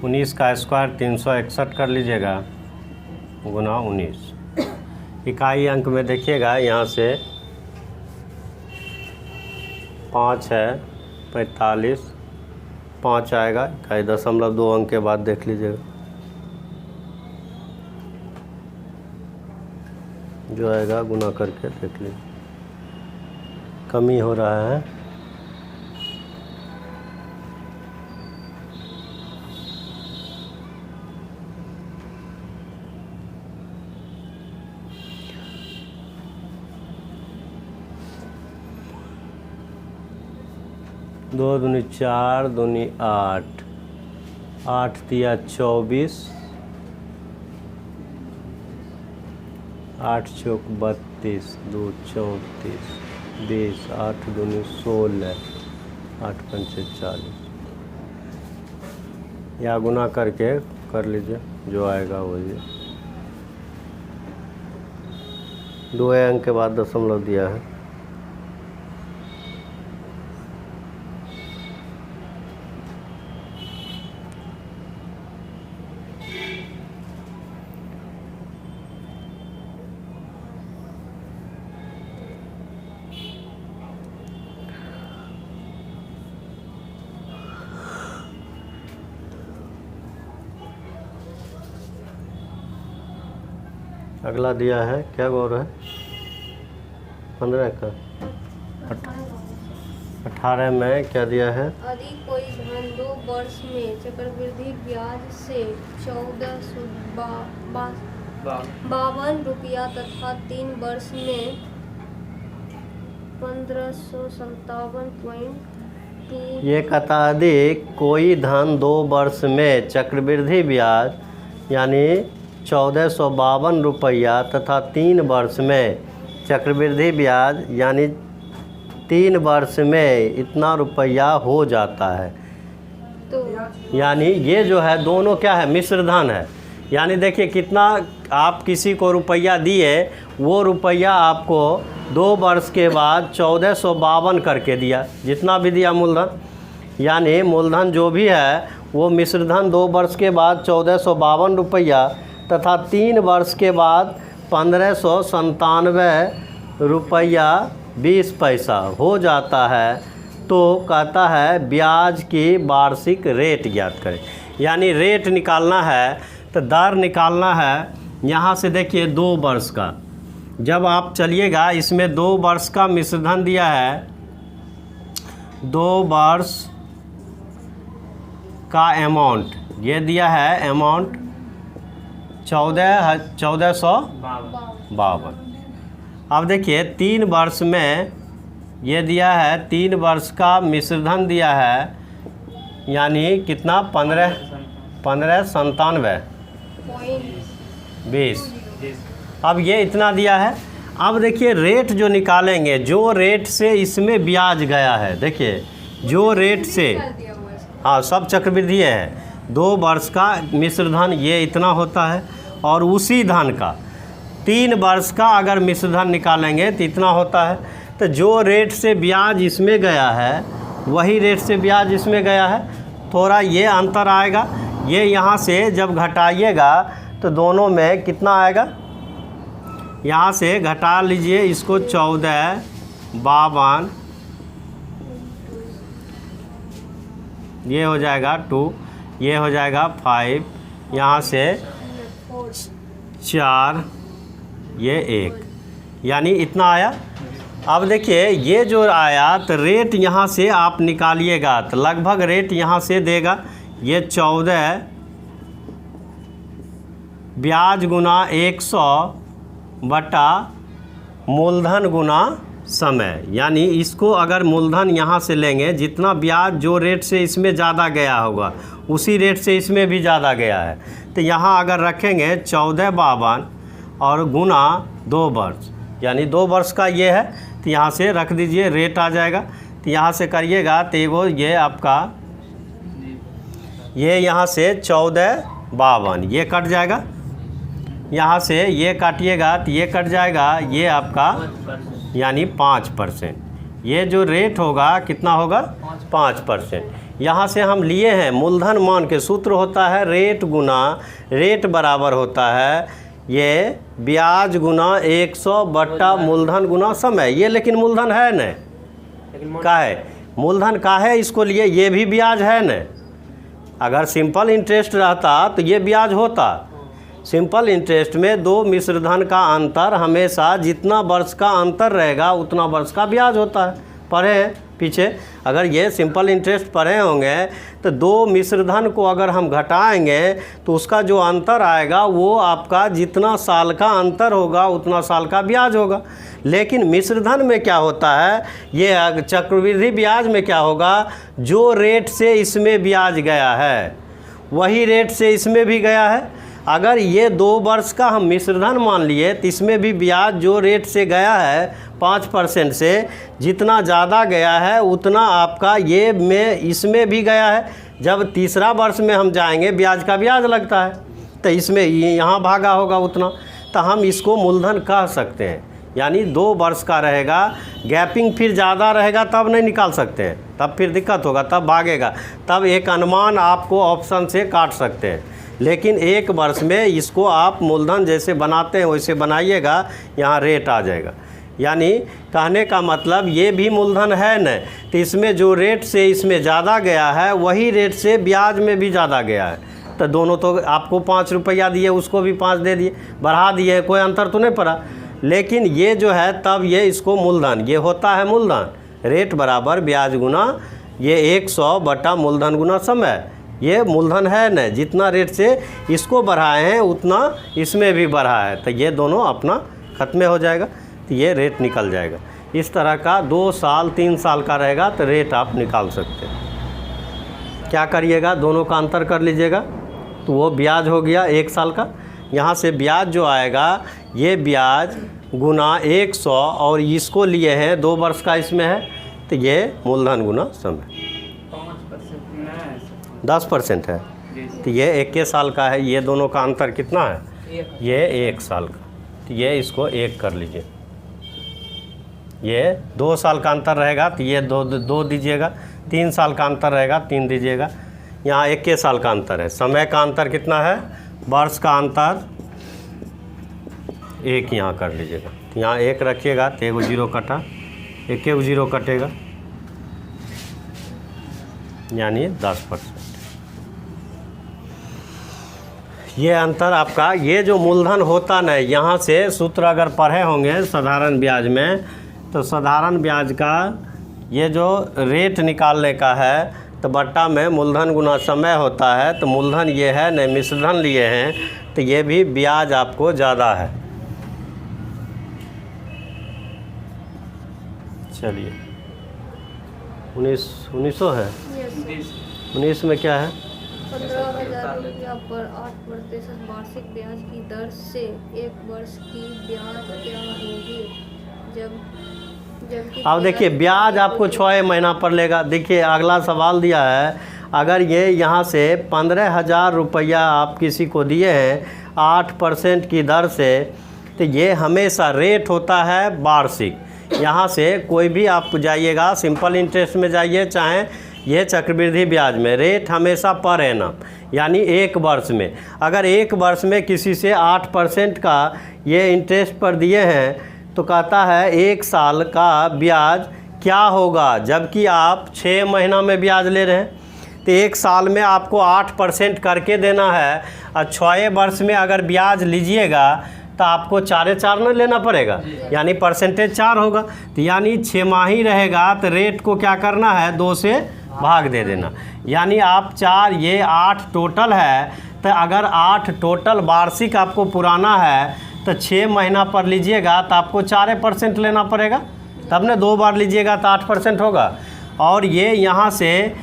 19 का स्क्वायर 361 कर लीजिएगा, गुना 19। इकाई अंक में देखिएगा यहाँ से 5 है, 45, 5 आएगा, इकाई दशमलव 2 अंक के बाद देख लीजिएगा, जो आएगा गुना करके देख लीजिए, कमी हो रहा है। दो दूनी 4, दूनी 8, 8 तिया 24, 8 चौक 32, 2 34, 20, 8 दूनी 16, 8 पंचे 40, या गुना करके कर लीजिए, जो आएगा वही। 2 अंक के बाद दशमलव दिया है। अगला दिया है, क्या गौर है, 15 का 18 में क्या दिया है, यदि कोई धन 2 वर्ष में चक्रवृद्धि ब्याज से 1452 रुपया तथा 3 वर्ष में 1557.2, ये कहता यदि कोई धन 2 वर्ष में चक्रवृद्धि ब्याज यानी 1452 रुपया तथा 3 वर्ष में चक्रवृद्धि ब्याज यानी 3 वर्ष में इतना रुपया हो जाता है। तो यानी ये जो है दोनों क्या है, मिश्र धन है। यानी देखिए कितना आप किसी को रुपया दिए, वो रुपया आपको 2 वर्ष के बाद 1452 करके दिया, जितना भी दिया मूलधन, यानी मूलधन जो भी है वो मिश्रधन 2 वर्ष के बाद 1452 रुपया तथा 3 वर्ष के बाद 1597 रुपया 20 पैसा हो जाता है। तो कहता है ब्याज की वार्षिक रेट ज्ञात करें, यानी रेट निकालना है तो दर निकालना है। यहाँ से देखिए 2 वर्ष का, जब आप चलिएगा इसमें 2 वर्ष का मिश्रधन दिया है, 2 वर्ष का अमाउंट ये दिया है, अमाउंट 1452। अब देखिए 3 वर्ष में ये दिया है, 3 वर्ष का मिश्रधन दिया है, यानी कितना 1597 20। अब ये इतना दिया है। अब देखिए रेट जो निकालेंगे, जो रेट से इसमें ब्याज गया है, देखिए जो रेट से, हाँ सब चक्रवृद्धि है, 2 वर्ष का मिश्रधन ये इतना होता है, और उसी धन का 3 वर्ष का अगर मिश्रधन निकालेंगे तो इतना होता है। तो जो रेट से ब्याज इसमें गया है वही रेट से ब्याज इसमें गया है, थोड़ा ये अंतर आएगा। ये यहाँ से जब घटाइएगा तो दोनों में कितना आएगा, यहाँ से घटा लीजिए इसको 1452, ये हो जाएगा 2, ये हो जाएगा 5, यहाँ से 4, ये 1, यानी इतना आया। अब देखिए ये जो आया तो रेट यहाँ से आप निकालिएगा तो लगभग रेट यहाँ से देगा ये 14 ब्याज गुना 100 बटा मूलधन गुना समय, यानी इसको अगर मूलधन यहाँ से लेंगे जितना ब्याज जो रेट से इसमें ज़्यादा गया होगा उसी रेट से इसमें भी ज़्यादा गया है, तो यहाँ अगर रखेंगे 1452 और गुना 2 वर्ष, यानी 2 वर्ष का ये है, तो यहाँ से रख दीजिए रेट आ जाएगा। तो यहाँ से करिएगा तो वो ये आपका ये यहाँ से 1452 ये कट जाएगा, यहाँ से ये काटिएगा तो ये कट जाएगा, ये आपका यानी 5%। ये जो रेट होगा कितना होगा 5%। यहाँ से हम लिए हैं मूलधन मान के सूत्र होता है रेट गुना रेट बराबर होता है ये ब्याज गुना 100 बट्टा मूलधन गुना समय। ये लेकिन मूलधन है न, का है मूलधन का है, इसको लिए ये भी ब्याज है न। अगर सिंपल इंटरेस्ट रहता तो ये ब्याज होता। सिंपल इंटरेस्ट में 2 मिश्रधन का अंतर हमेशा जितना वर्ष का अंतर रहेगा उतना वर्ष का ब्याज होता है। पढ़े हैं पीछे, अगर ये सिंपल इंटरेस्ट पढ़े होंगे तो 2 मिश्रधन को अगर हम घटाएंगे तो उसका जो अंतर आएगा वो आपका जितना साल का अंतर होगा उतना साल का ब्याज होगा। लेकिन मिश्रधन में क्या होता है, ये चक्रवृद्धि ब्याज में क्या होगा, जो रेट से इसमें ब्याज गया है वही रेट से इसमें भी गया है। अगर ये 2 वर्ष का हम मिश्रधन मान लिए तो इसमें भी ब्याज जो रेट से गया है 5% से जितना ज़्यादा गया है उतना आपका ये में इसमें भी गया है। जब तीसरा वर्ष में हम जाएंगे ब्याज का ब्याज लगता है तो इसमें यहाँ भागा होगा उतना, तो हम इसको मूलधन कह सकते हैं। यानी 2 वर्ष का रहेगा, गैपिंग फिर ज़्यादा रहेगा तब नहीं निकाल सकते हैं, तब फिर दिक्कत होगा, तब भागेगा, तब एक अनुमान आपको ऑप्शन से काट सकते हैं। लेकिन 1 वर्ष में इसको आप मूलधन जैसे बनाते हैं वैसे बनाइएगा, यहाँ रेट आ जाएगा। यानी कहने का मतलब ये भी मूलधन है न, तो इसमें जो रेट से इसमें ज़्यादा गया है वही रेट से ब्याज में भी ज़्यादा गया है, तो दोनों तो आपको 5 रुपया दिए उसको भी 5 दे दिए, बढ़ा दिए, कोई अंतर तो नहीं पड़ा। लेकिन ये जो है तब ये इसको मूलधन, ये होता है मूलधन रेट बराबर ब्याज गुना ये 100 बटा मूलधन गुना समय। ये मूलधन है न, जितना रेट से इसको बढ़ाए हैं उतना इसमें भी बढ़ा है, तो ये दोनों अपना ख़त्म हो जाएगा, तो ये रेट निकल जाएगा। इस तरह का 2 साल 3 साल का रहेगा तो रेट आप निकाल सकते हैं। क्या करिएगा, दोनों का अंतर कर लीजिएगा तो वो ब्याज हो गया 1 साल का। यहाँ से ब्याज जो आएगा ये ब्याज गुना 100 और इसको लिए हैं 2 वर्ष का इसमें है, तो ये मूलधन गुना समय 10% है, तो ये 1 साल का है। ये दोनों का अंतर कितना है, ये 1 साल का, तो ये इसको 1 कर लीजिए। ये 2 साल का अंतर रहेगा तो ये 2 दीजिएगा, 3 साल का अंतर रहेगा 3 दीजिएगा। यहाँ 1 साल का अंतर है, समय का अंतर कितना है, वर्ष का अंतर 1 यहाँ कर लीजिएगा। यहाँ 1 रखिएगा तो 1 0 कटा, 1 0 कटेगा यानी 10%। ये अंतर आपका, ये जो मूलधन होता न, यहाँ से सूत्र अगर पढ़े होंगे साधारण ब्याज में, तो साधारण ब्याज का ये जो रेट निकालने का है तो बट्टा में मूलधन गुना समय होता है, तो मूलधन ये है न, मिश्रधन लिए हैं तो ये भी ब्याज आपको ज़्यादा है। चलिए 1900 है, 19 में क्या है, 15,000 रुपया पर 8% वार्षिक ब्याज की दर से 1 वर्ष की ब्याज क्या होगी। जबकि अब देखिए ब्याज आपको 6 महीना पर लेगा। देखिए अगला सवाल दिया है, अगर ये यहाँ से 15,000 रुपया आप किसी को दिए हैं 8% की दर से, तो ये हमेशा रेट होता है वार्षिक। यहाँ से कोई भी आप जाइएगा, सिंपल इंटरेस्ट में जाइए चाहे ये चक्रवृद्धि ब्याज में, रेट हमेशा पर एनम, यानी 1 वर्ष में। अगर 1 वर्ष में किसी से 8% का ये इंटरेस्ट पर दिए हैं तो कहता है 1 साल का ब्याज क्या होगा, जबकि आप 6 महीना में ब्याज ले रहे हैं। तो 1 साल में आपको 8% करके देना है, और 6 वर्ष में अगर ब्याज लीजिएगा तो आपको 4 न लेना पड़ेगा, यानी परसेंटेज 4 होगा। तो यानी 6 माही रहेगा तो रेट को क्या करना है, 2 से भाग दे देना, यानी आप 4 ये 8 टोटल है। तो अगर 8 टोटल वार्षिक आपको पुराना है तो 6 महीना पर लीजिएगा तो आपको 4% लेना पड़ेगा, तब न 2 बार लीजिएगा तो 8% होगा। और ये यहाँ से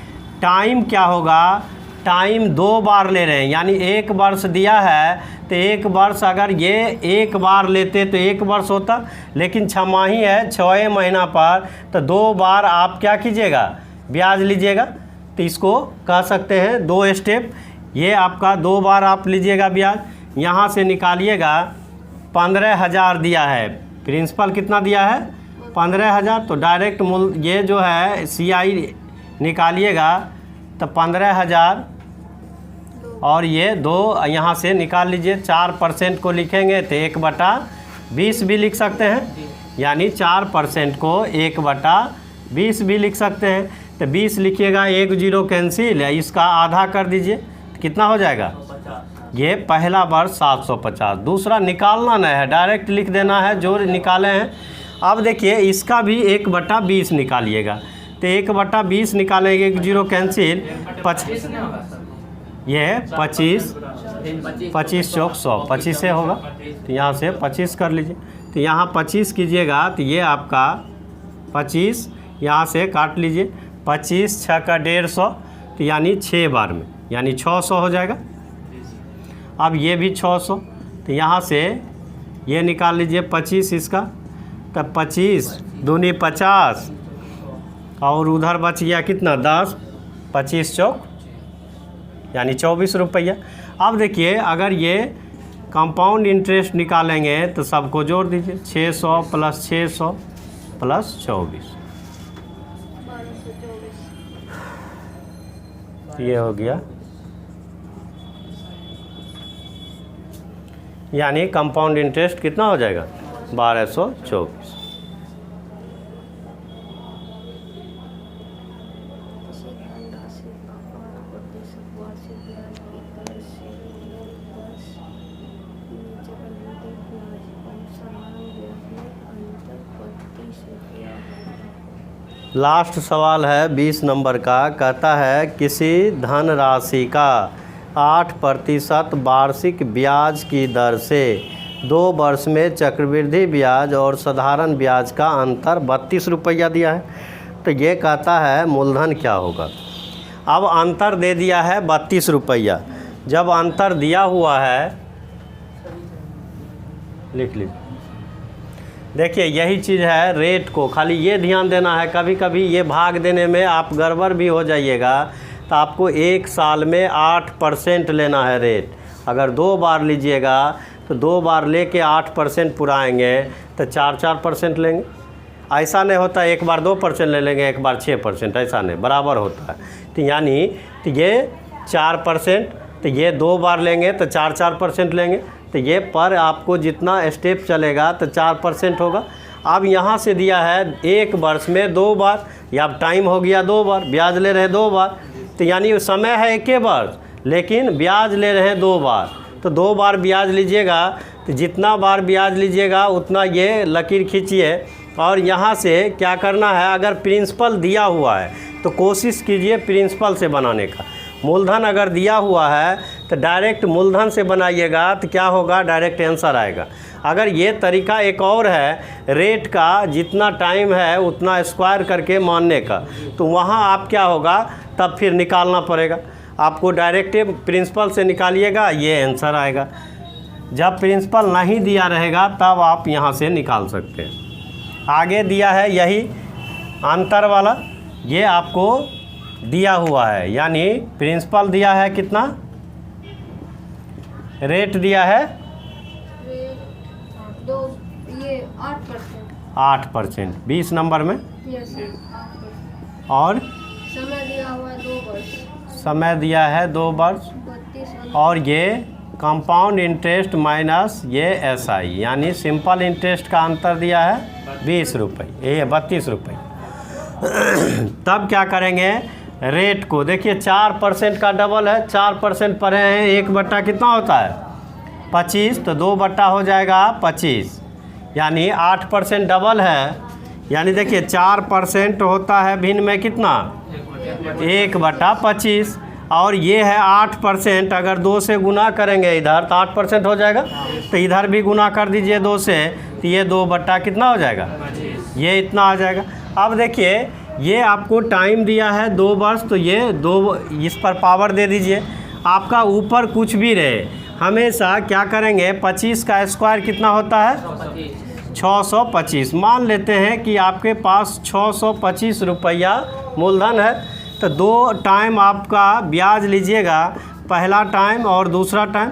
टाइम क्या होगा, टाइम 2 बार ले रहे हैं, यानी 1 वर्ष दिया है तो 1 वर्ष अगर ये 1 बार लेते तो 1 वर्ष होता, लेकिन 6 माही है 6 महीना पर, तो 2 बार आप क्या कीजिएगा, ब्याज लीजिएगा। तो इसको कह सकते हैं 2 स्टेप। ये आपका 2 बार आप लीजिएगा ब्याज, यहाँ से निकालिएगा 15,000 दिया है, प्रिंसिपल कितना दिया है 15,000, तो डायरेक्ट मूल ये जो है CI निकालिएगा तो 15,000 और ये 2 यहाँ से निकाल लीजिए। 4% को लिखेंगे तो 1/20 भी लिख सकते हैं, यानी 4% को 1/20 भी लिख सकते हैं। तो 20 लिखिएगा, 1 0 कैंसिल है, इसका आधा कर दीजिए तो कितना हो जाएगा, ये पहला वर्ष 750। दूसरा निकालना नहीं है, डायरेक्ट लिख देना है जो निकाले हैं। अब देखिए इसका भी 1/20 निकालिएगा, तो 1/20 निकालेंगे, 1 0 कैंसिल, ये 25 चौक 100, 25 से होगा, तो यहाँ से 25 कर लीजिए। तो यहाँ 25 कीजिएगा तो ये आपका 25 यहाँ से काट लीजिए, 25 6 का 150, तो यानी 6 बार में, यानी 600 हो जाएगा। अब ये भी 600, तो यहाँ से ये निकाल लीजिए 25 इसका, तब 25 दूनी 50 और उधर बच गया कितना 10, 25 चौक यानी 24 रुपया। अब देखिए अगर ये कंपाउंड इंटरेस्ट निकालेंगे तो सबको जोड़ दीजिए, 600 + 600 + 24, ये हो गया, यानी कंपाउंड इंटरेस्ट कितना हो जाएगा 1224। लास्ट सवाल है 20 नंबर का, कहता है किसी धनराशि का 8% वार्षिक ब्याज की दर से 2 वर्ष में चक्रवृद्धि ब्याज और साधारण ब्याज का अंतर 32 रुपया दिया है। तो ये कहता है मूलधन क्या होगा। अब अंतर दे दिया है 32 रुपया, जब अंतर दिया हुआ है लिख लीजिए। देखिए यही चीज़ है रेट को, खाली ये ध्यान देना है, कभी कभी ये भाग देने में आप गड़बड़ भी हो जाइएगा। तो आपको 1 साल में 8% लेना है रेट। अगर 2 बार लीजिएगा तो 2 बार लेके 8% पुराएंगे तो 4% लेंगे। ऐसा नहीं होता 1 बार 2% ले लेंगे 1 बार 6%, ऐसा नहीं, बराबर होता है। तो यानी तो ये 4%, तो ये 2 बार लेंगे तो 4% लेंगे। तो ये पर आपको जितना स्टेप चलेगा तो 4% होगा। अब यहाँ से दिया है 1 वर्ष में 2 बार, या अब टाइम हो गया 2 बार, ब्याज ले रहे हैं 2 बार, तो यानी समय है 1 वर्ष लेकिन ब्याज ले रहे हैं 2 बार। तो 2 बार ब्याज लीजिएगा, तो जितना बार ब्याज लीजिएगा उतना ये लकीर खींचिए। और यहाँ से क्या करना है, अगर प्रिंसिपल दिया हुआ है तो कोशिश कीजिए प्रिंसिपल से बनाने का। मूलधन अगर दिया हुआ है तो डायरेक्ट मूलधन से बनाइएगा तो क्या होगा, डायरेक्ट आंसर आएगा। अगर ये तरीका एक और है रेट का, जितना टाइम है उतना स्क्वायर करके मानने का, तो वहाँ आप क्या होगा तब फिर निकालना पड़ेगा आपको। डायरेक्ट प्रिंसिपल से निकालिएगा, ये आंसर आएगा। जब प्रिंसिपल नहीं दिया रहेगा तब आप यहाँ से निकाल सकते हैं। आगे दिया है यही अंतर वाला, ये आपको दिया हुआ है, यानी प्रिंसिपल दिया है कितना, रेट दिया है 8%, 20 नंबर में, और समय दिया हुआ 2 वर्ष, समय दिया है 2 वर्ष, और ये कंपाउंड इंटरेस्ट माइनस ये SI, यानी सिंपल इंटरेस्ट का अंतर दिया है 20 रुपये, ये 32 रुपये। तब क्या करेंगे, रेट को। देखिए 4% का डबल है, 4% पढ़े हैं, 1 बट्टा कितना होता है 25, तो 2 बट्टा हो जाएगा 25, यानी 8% डबल है। यानी देखिए 4% होता है भिन्न में कितना 1/25, और ये है 8%। अगर 2 से गुना करेंगे इधर तो 8% हो जाएगा, तो इधर भी गुना कर दीजिए 2 से, तो ये 2 बट्टा कितना हो जाएगा, ये इतना आ जाएगा। अब देखिए ये आपको टाइम दिया है 2 वर्ष, तो ये 2 इस पर पावर दे दीजिए। आपका ऊपर कुछ भी रहे, हमेशा क्या करेंगे 25 का स्क्वायर कितना होता है 625। मान लेते हैं कि आपके पास 625 रुपया मूलधन है, तो 2 टाइम आपका ब्याज लीजिएगा, पहला टाइम और दूसरा टाइम।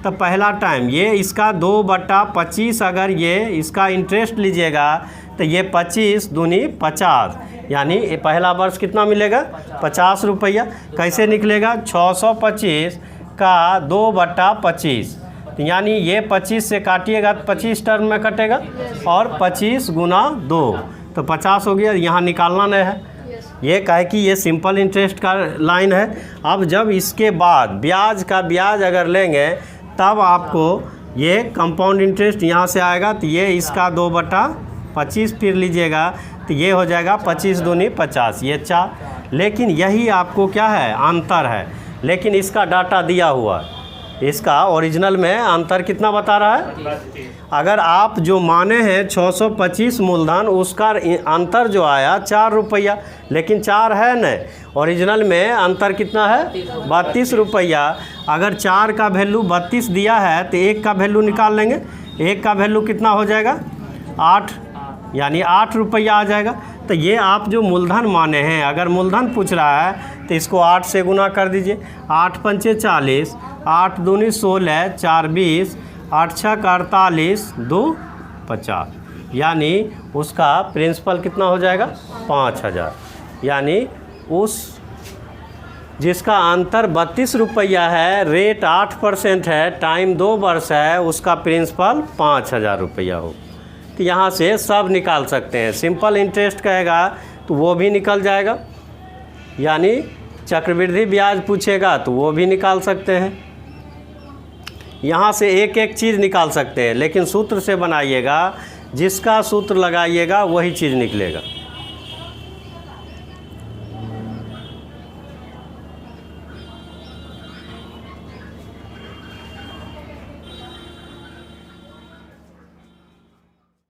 तो पहला टाइम ये इसका 2/25, अगर ये इसका इंटरेस्ट लीजिएगा तो ये 25 दूनी 50, यानी ये पहला वर्ष कितना मिलेगा 50 रुपया। कैसे निकलेगा 625 का 2/25, यानी ये 25 से काटिएगा तो 25 टर्म में कटेगा, और 25 गुना 2 तो 50 हो गया। यहाँ निकालना नहीं है, ये कहे कि ये सिंपल इंटरेस्ट का लाइन है। अब जब इसके बाद ब्याज का ब्याज अगर लेंगे तब आपको ये कंपाउंड इंटरेस्ट यहाँ से आएगा, तो ये इसका 2/25 फिर लीजिएगा तो ये हो जाएगा 25 दूनी 50, ये 4। लेकिन यही आपको क्या है अंतर है, लेकिन इसका डाटा दिया हुआ है, इसका ओरिजिनल में अंतर कितना बता रहा है। अगर आप जो माने हैं 625 मूलधन, उसका अंतर जो आया 4 रुपया, लेकिन 4 है नहीं, ओरिजिनल में अंतर कितना है 32 रुपया। अगर 4 का वैल्यू 32 दिया है तो 1 का वैल्यू निकाल लेंगे, 1 का वैल्यू कितना हो जाएगा 8, यानी 8 रुपया आ जाएगा। तो ये आप जो मूलधन माने हैं, अगर मूलधन पूछ रहा है तो इसको 8 से गुना कर दीजिए, 8 पंचे 40, 8 दूनी 16, 4 20, 8 छः 48, 2 50, यानी उसका प्रिंसिपल कितना हो जाएगा 5000। यानी उस जिसका अंतर 32 रुपया है, रेट 8% है, टाइम 2 वर्ष है, उसका प्रिंसिपल 5000 रुपया हो। तो यहाँ से सब निकाल सकते हैं। सिंपल इंटरेस्ट कहेगा तो वो भी निकल जाएगा, यानी चक्रवृद्धि ब्याज पूछेगा तो वो भी निकाल सकते हैं। यहाँ से एक एक चीज़ निकाल सकते हैं, लेकिन सूत्र से बनाइएगा, जिसका सूत्र लगाइएगा वही चीज़ निकलेगा।